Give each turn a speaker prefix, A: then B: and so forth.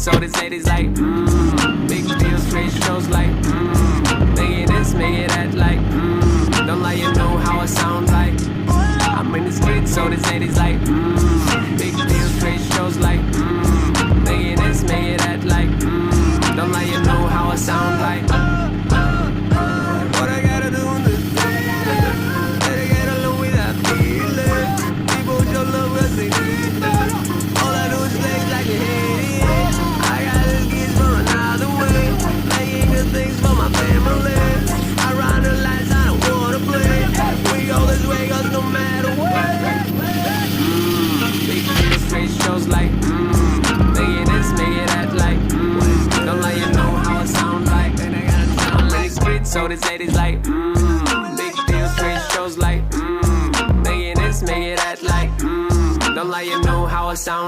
A: So this ladies like, big deal, straight shows like, make it this, make it that like, don't lie, you know how it sound like. I'm in the streets, so this ladies like, big deal, straight shows like, make it this, make it that like, don't lie, you know how it sound like. What I gotta do in this day, better get along without feeling. People show love cause they need it. All I do is flex like a hate it. I got this kids from another way, making good things for my family. I run the lights, I don't wanna play. We go this way cause no matter what. Big deal, straight shows like, make it this, make it that like, don't lie, you know how it sound like. I'm in the streets, so this ladies like, big deal, straight shows like, make it this, make it that like, don't lie, you know how it sound.